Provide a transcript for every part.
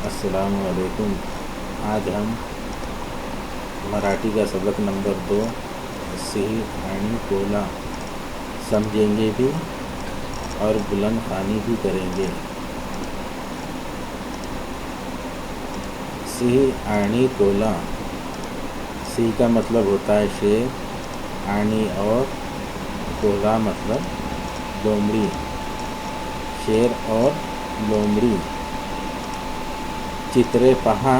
अस्सलाम वालेकुम। आज हम मराठी का सबक नंबर 2 सिही आणि कोला समझेंगे भी और बुलंद ख़वानी भी करेंगे। सिही आणि कोला, सिही का मतलब होता है शेर, आणी और कोला मतलब लोमड़ी। शेर और लोमड़ी। चित्रे पहा,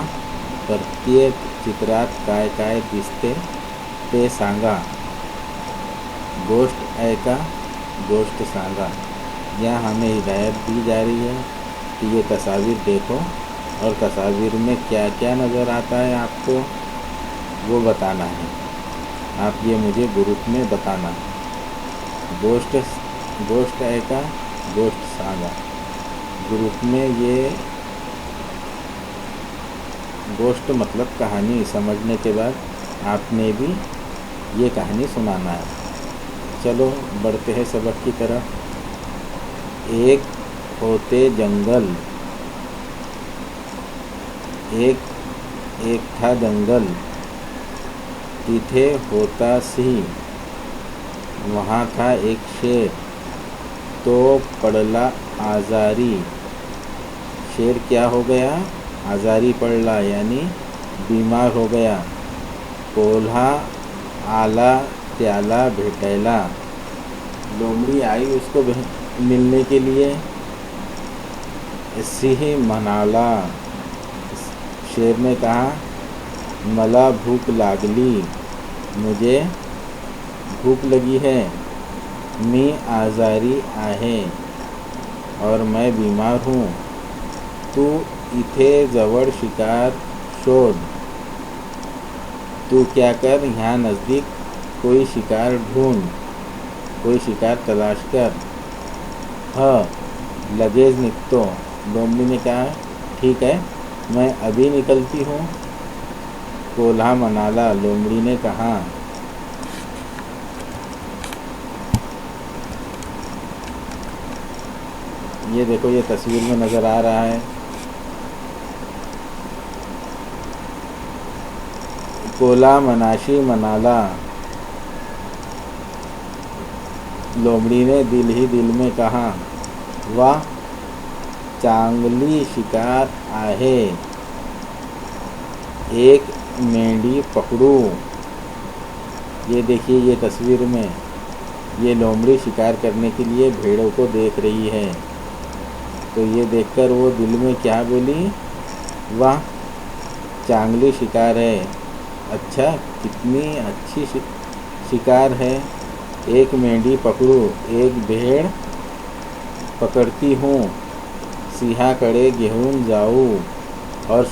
प्रत्येक चित्रात काय काय दिसते ते सांगा। गोष्ट ऐका, गोष्ट सांगा। यहाँ हमें हिदायत दी जा रही है कि ये तस्वीर देखो और तस्वीर में क्या क्या नज़र आता है आपको वो बताना है। आप ये मुझे ग्रुप में बताना। गोष्ट ऐका, गोष्ट सांगा। ग्रुप में ये गोष्ट मतलब कहानी समझने के बाद आपने भी ये कहानी सुनाना है। चलो बढ़ते हैं सबक की तरफ। एक होते जंगल, एक था जंगल, तिथे होता सिंह, वहाँ था एक शेर, तो पडला आजारी। शेर क्या हो गया? आजारी पडला यानी बीमार हो गया। कोल्हा आला त्याला भेटायला, लोमड़ी आई उसको मिलने के लिए। सिंह म्हणाला, शेर ने कहा, मला भूख लागली, मुझे भूख लगी है। मी आजारी आहे और मैं बीमार हूँ। तू इथे जवळ शिकार शोध। तू क्या कर, यहाँ नज़दीक कोई शिकार ढूंढ, कोई शिकार तलाश कर। लगेज निकतो, लोमड़ी ने कहा, ठीक है मैं अभी निकलती हूँ। कोल्हा मनाला, लोमड़ी ने कहा। ये देखो, ये तस्वीर में नज़र आ रहा है। कोला मनाशी मनाला, लोमड़ी ने दिल ही दिल में कहा, वाह चांगली शिकार आहे, एक मेंढी पकड़ू। ये देखिए, ये तस्वीर में ये लोमड़ी शिकार करने के लिए भेड़ों को देख रही है। तो ये देखकर वो दिल में क्या बोली? वाह चांगली शिकार है। अच्छा, कितनी अच्छी शिकार है। एक मेंढी पकड़ू, एक भेड़ पकड़ती हूँ, सिंहाकडे घेऊन जाऊँ और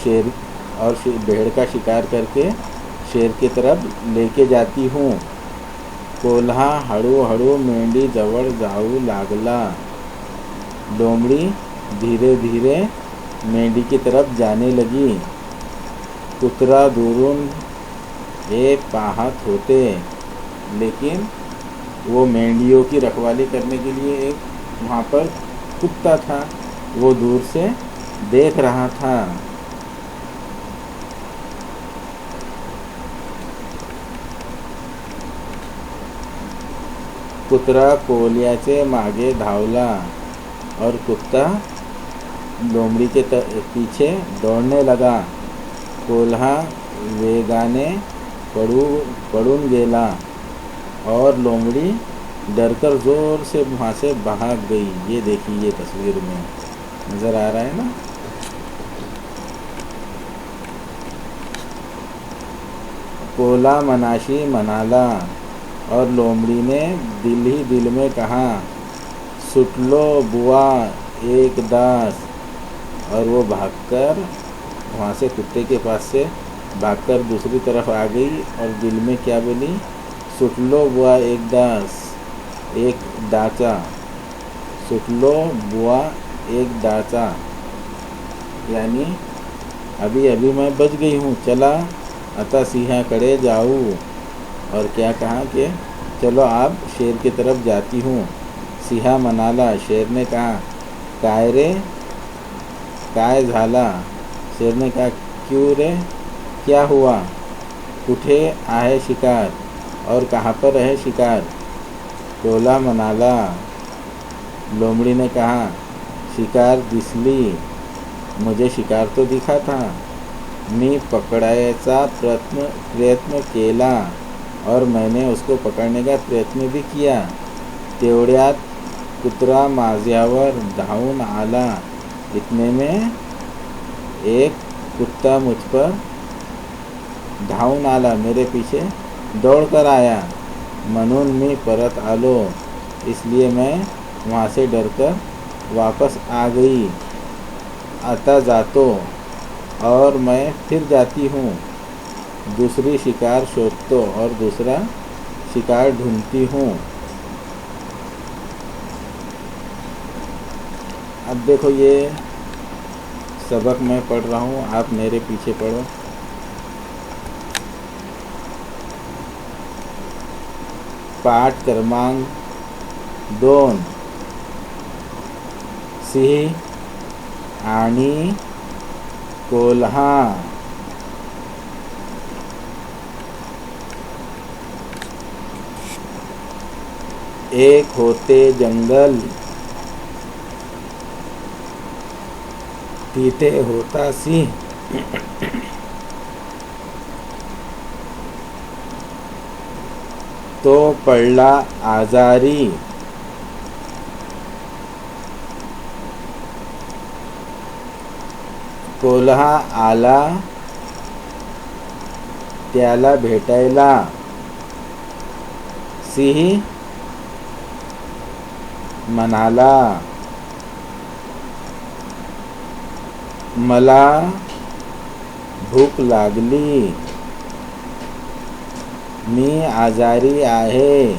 भेड़ का शिकार करके शेर की तरफ लेके जाती हूँ। कोल्हा हळूहळू मेंढी जवळ जाऊ लागला। लोमड़ी धीरे धीरे मेंढी की तरफ जाने लगी। कुत्रा दूरून ये पाहत होते, लेकिन वो मेंढियों की रखवाली करने के लिए एक वहाँ पर कुत्ता था, वो दूर से देख रहा था। कुत्रा कोल्याचे मागे धावला और कुत्ता लोमड़ी के पीछे दौड़ने लगा। कोल्हा वेगाने पळून गेला और लोमड़ी डरकर ज़ोर से वहाँ से भाग गई। ये देखिए, ये तस्वीर में नज़र आ रहा है ना। कोला मनाशी मनाला और लोमड़ी ने दिल ही दिल में कहा, सुटलो बुआ एक दास। और वो भागकर वहाँ से कुत्ते के पास से भागकर दूसरी तरफ आ गई और दिल में क्या बोली? सुटलो बुआ एक दास, एक दाचा। सुटलो बुआ एक दाचा यानी अभी अभी मैं बच गई हूँ, चला आता सिंहाकडे जाऊँ। और क्या कहा कि चलो आप शेर की तरफ जाती हूँ। सिंहा मनाला, शेर ने कहा, काय रे काय झाला? शेर ने कहा, क्यों रे, क्या हुआ? कुठे आहे शिकार और कहाँ पर है शिकार? कोल्हा म्हणाला. लोमड़ी ने कहा, शिकार दिसली, मुझे शिकार तो दिखा था. मी पकड़ायचा प्रयत्न केला और मैंने उसको पकड़ने का प्रयत्न भी किया. तेवढ्यात कुत्रा माझ्यावर धावून आला. इतने में एक कुत्ता मुझ पर धावून आला, मेरे पीछे दौड़ कर आया. म्हणून मी परत आलो. इसलिए मैं वहाँ से डरकर वापस आ गई. आता जातो और मैं फिर जाती हूँ. दूसरी शिकार शोधतो और दूसरा शिकार ढूंढती हूँ. अब देखो, ये सबक मैं पढ़ रहा हूँ, आप मेरे पीछे पढ़ो. पाठ क्रमांक 2. सिंह आणि कोल्हा. एक होते जंगल, तिथे होता सिंह. तो पडला आजारी. कोल्हा आला त्याला भेटायला. सिंह म्हणाला, मला भूक लागली, मी आजारी आहे.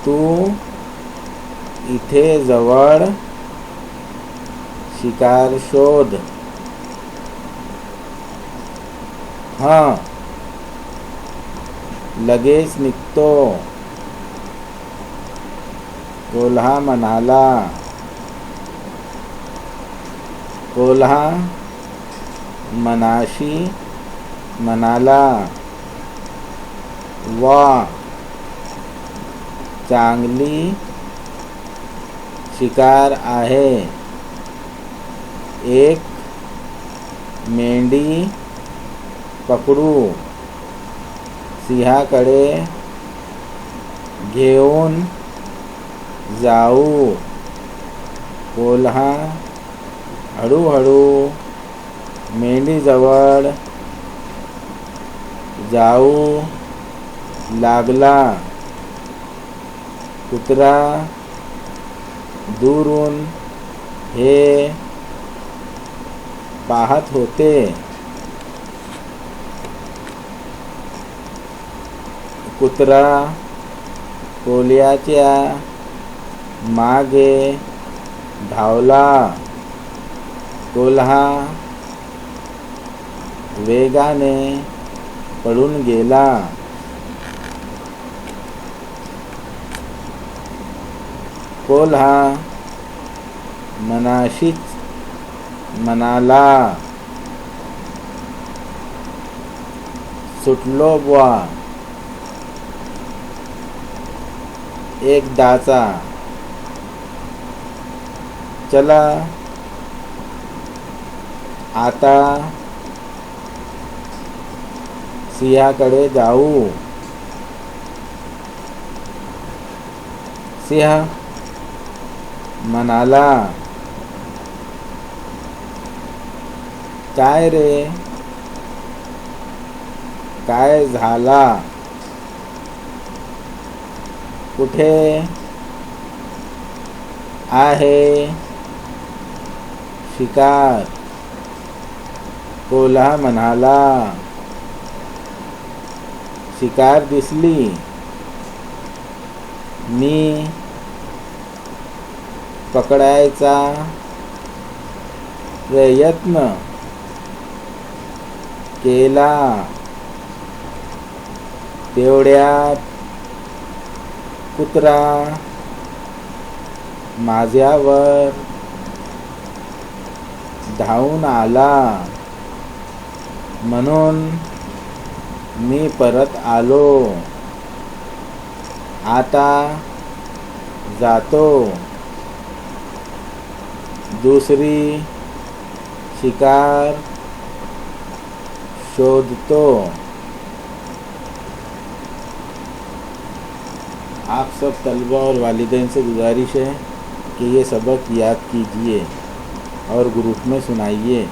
तू इथे जवळ शिकार शोध. हां, लगेच निघतो. कोल्हा म्हणाला. कोल्हा मनाशी म्हणाला, वा, चांगली शिकार आहे. एक मेंढी पकडू, सिंहाकडे घेऊन जाऊ. कोल्हा हळूहळू मेंढीजवळ जाऊ लागला. कुत्रा दूरून हे पाहत होते. कुत्रा कोल्ह्याच्या मागे धावला. कोल्हा वेगाने पळून गेला. कोल्हा मनाशीच म्हणाला, सुटलो बुवा एकदाचा. चला आता सिंहाकडे जाऊ. सिंह म्हणाला, काय रे, काय झाला? कुठे आहे शिकार? कोल्हा म्हणाला, शिकार दिसली, मी पकडायचा प्रयत्न केला. तेवढ्यात कुत्रा माझ्यावर धावून आला म्हणून मी परत आलो. आता जातो दूसरी शिकार शोधतो. आप सब तलबा और वालिदैन से गुजारिश है कि ये सबक याद कीजिए और ग्रुप में सुनाइए.